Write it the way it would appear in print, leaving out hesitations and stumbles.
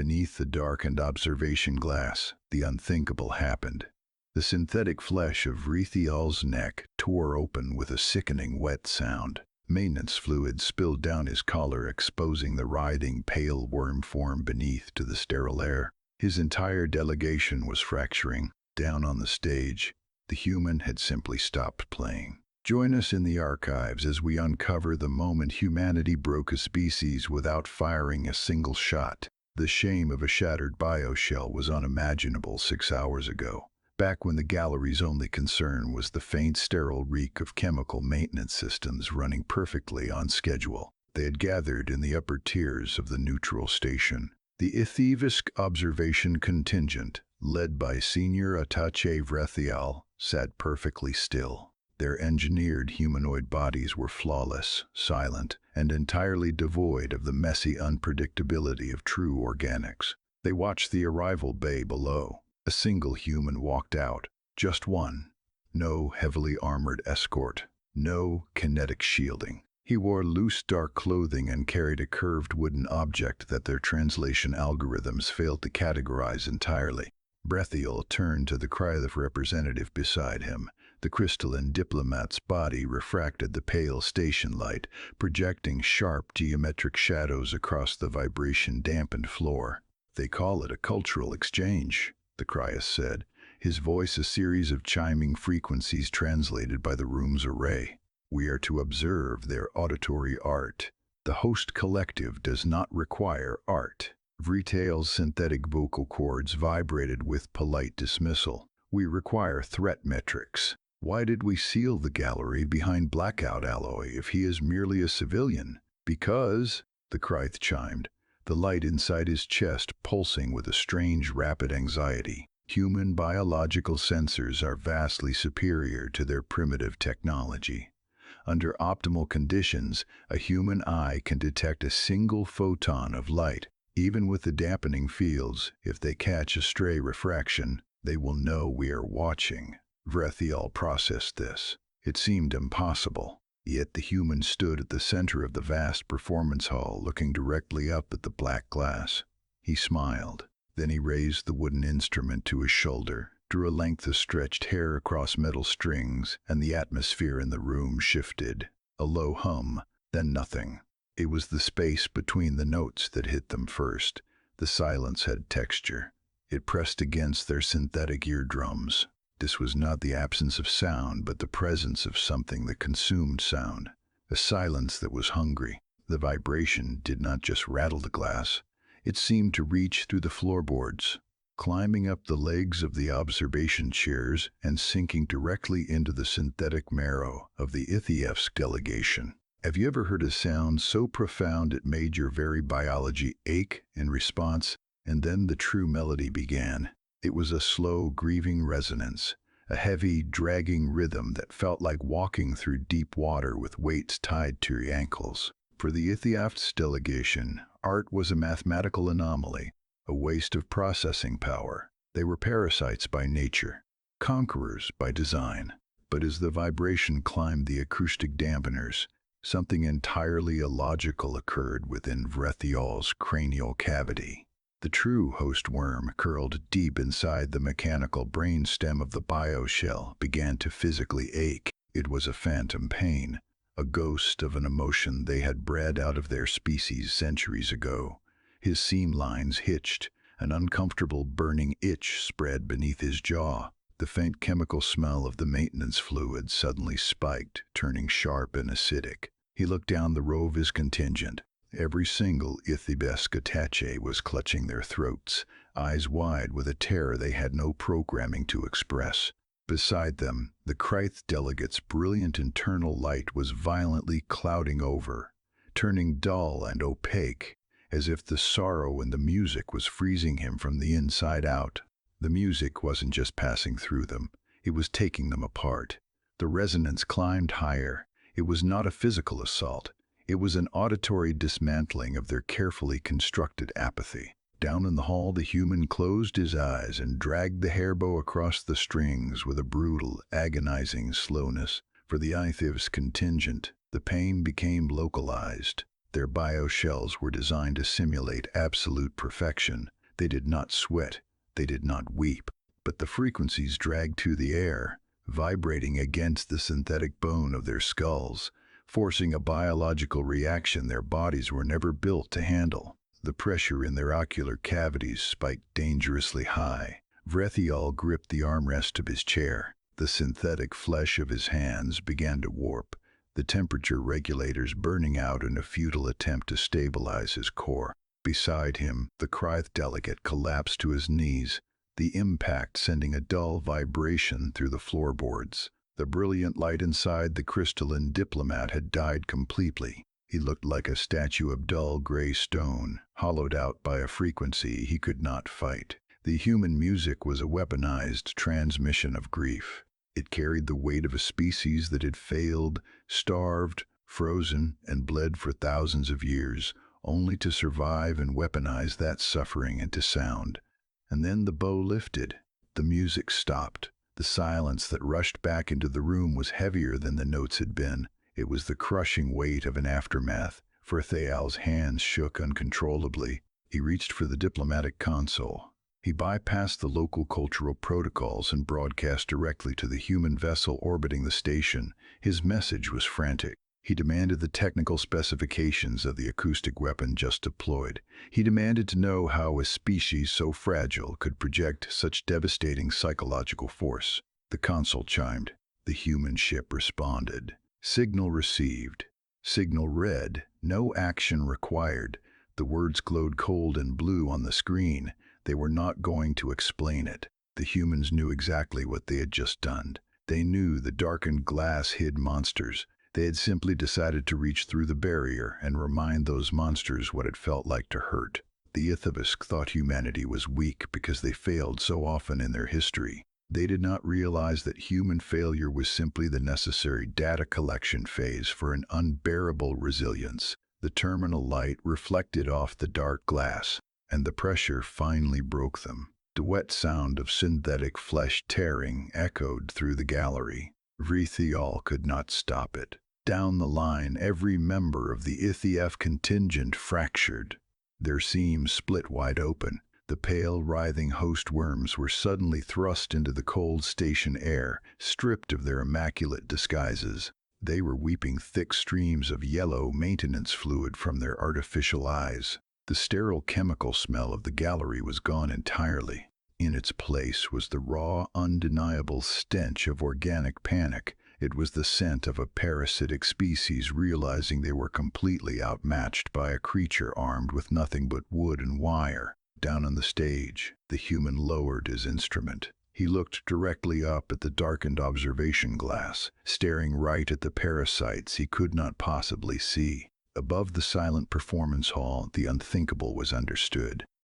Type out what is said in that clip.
beneath the darkened observation glass, the unthinkable happened. The synthetic flesh of Rethial's neck tore open with a sickening wet sound. Maintenance fluid spilled down his collar, exposing the writhing, pale worm form beneath to the sterile air. His entire delegation was fracturing. Down on the stage, the human had simply stopped playing. Join us in the archives as we uncover the moment humanity broke a species without firing a single shot. The shame of a shattered bioshell was unimaginable 6 hours ago, back when the gallery's only concern was the faint sterile reek of chemical maintenance systems running perfectly on schedule. They had gathered in the upper tiers of the neutral station. The Ithivisk observation contingent, led by Senior Attaché Vrethial, sat perfectly still. Their engineered humanoid bodies were flawless, silent, and entirely devoid of the messy unpredictability of true organics. They watched the arrival bay below. A single human walked out, just one. No heavily armored escort, no kinetic shielding. He wore loose dark clothing and carried a curved wooden object that their translation algorithms failed to categorize entirely. Vrethial turned to the Krylev representative beside him. The crystalline diplomat's body refracted the pale station light, projecting sharp geometric shadows across the vibration-dampened floor. "They call it a cultural exchange," the Kryas said, his voice a series of chiming frequencies translated by the room's array. "We are to observe their auditory art. The host collective does not require art." Vretail's synthetic vocal cords vibrated with polite dismissal. "We require threat metrics. Why did we seal the gallery behind blackout alloy if he is merely a civilian?" "Because," the Kryth chimed, the light inside his chest pulsing with a strange, rapid anxiety, "human biological sensors are vastly superior to their primitive technology. Under optimal conditions, a human eye can detect a single photon of light. Even with the dampening fields, if they catch a stray refraction, they will know we are watching." Vrethial processed this. It seemed impossible. Yet the human stood at the center of the vast performance hall, looking directly up at the black glass. He smiled. Then he raised the wooden instrument to his shoulder, drew a length of stretched hair across metal strings, and the atmosphere in the room shifted. A low hum, then nothing. It was the space between the notes that hit them first. The silence had texture. It pressed against their synthetic eardrums. This was not the absence of sound, but the presence of something that consumed sound. A silence that was hungry. The vibration did not just rattle the glass. It seemed to reach through the floorboards, climbing up the legs of the observation chairs and sinking directly into the synthetic marrow of the Ithievsk delegation. Have you ever heard a sound so profound it made your very biology ache in response? And then the true melody began. It was a slow, grieving resonance, a heavy, dragging rhythm that felt like walking through deep water with weights tied to your ankles. For the Ithievsk delegation, art was a mathematical anomaly, a waste of processing power. They were parasites by nature, conquerors by design. But as the vibration climbed the acoustic dampeners, something entirely illogical occurred within Vrethial's cranial cavity. The true host worm, curled deep inside the mechanical brainstem of the bioshell, began to physically ache. It was a phantom pain, a ghost of an emotion they had bred out of their species centuries ago. His seam lines hitched, an uncomfortable burning itch spread beneath his jaw. The faint chemical smell of the maintenance fluid suddenly spiked, turning sharp and acidic. He looked down the row of his contingent. Every single Ithievsk attaché was clutching their throats, eyes wide with a terror they had no programming to express. Beside them, the Kryth delegate's brilliant internal light was violently clouding over, turning dull and opaque, as if the sorrow in the music was freezing him from the inside out. The music wasn't just passing through them, it was taking them apart. The resonance climbed higher. It was not a physical assault. It was an auditory dismantling of their carefully constructed apathy. Down in the hall, the human closed his eyes and dragged the hairbow across the strings with a brutal, agonizing slowness. For the Ithievsk contingent, the pain became localized. Their bioshells were designed to simulate absolute perfection. They did not sweat, they did not weep, but the frequencies dragged through the air, vibrating against the synthetic bone of their skulls, forcing a biological reaction their bodies were never built to handle. The pressure in their ocular cavities spiked dangerously high. Vrethial gripped the armrest of his chair. The synthetic flesh of his hands began to warp, the temperature regulators burning out in a futile attempt to stabilize his core. Beside him, the Kryth delegate collapsed to his knees, the impact sending a dull vibration through the floorboards. The brilliant light inside the crystalline diplomat had died completely. He looked like a statue of dull gray stone, hollowed out by a frequency he could not fight. The human music was a weaponized transmission of grief. It carried the weight of a species that had failed, starved, frozen, and bled for thousands of years, only to survive and weaponize that suffering into sound. And then the bow lifted. The music stopped. The silence that rushed back into the room was heavier than the notes had been. It was the crushing weight of an aftermath. Vrethial's hands shook uncontrollably. He reached for the diplomatic console. He bypassed the local cultural protocols and broadcast directly to the human vessel orbiting the station. His message was frantic. He demanded the technical specifications of the acoustic weapon just deployed. He demanded to know how a species so fragile could project such devastating psychological force. The console chimed. The human ship responded. Signal received. Signal read. No action required. The words glowed cold and blue on the screen. They were not going to explain it. The humans knew exactly what they had just done. They knew the darkened glass hid monsters. They had simply decided to reach through the barrier and remind those monsters what it felt like to hurt. The Ithavisk thought humanity was weak because they failed so often in their history. They did not realize that human failure was simply the necessary data collection phase for an unbearable resilience. The terminal light reflected off the dark glass, and the pressure finally broke them. The wet sound of synthetic flesh tearing echoed through the gallery. Vrethial could not stop it. Down the line, every member of the Ithief contingent fractured. Their seams split wide open. The pale, writhing host worms were suddenly thrust into the cold station air, stripped of their immaculate disguises. They were weeping thick streams of yellow maintenance fluid from their artificial eyes. The sterile chemical smell of the gallery was gone entirely. In its place was the raw, undeniable stench of organic panic. It was the scent of a parasitic species realizing they were completely outmatched by a creature armed with nothing but wood and wire. Down on the stage, the human lowered his instrument. He looked directly up at the darkened observation glass, staring right at the parasites he could not possibly see. Above the silent performance hall, the unthinkable was understood.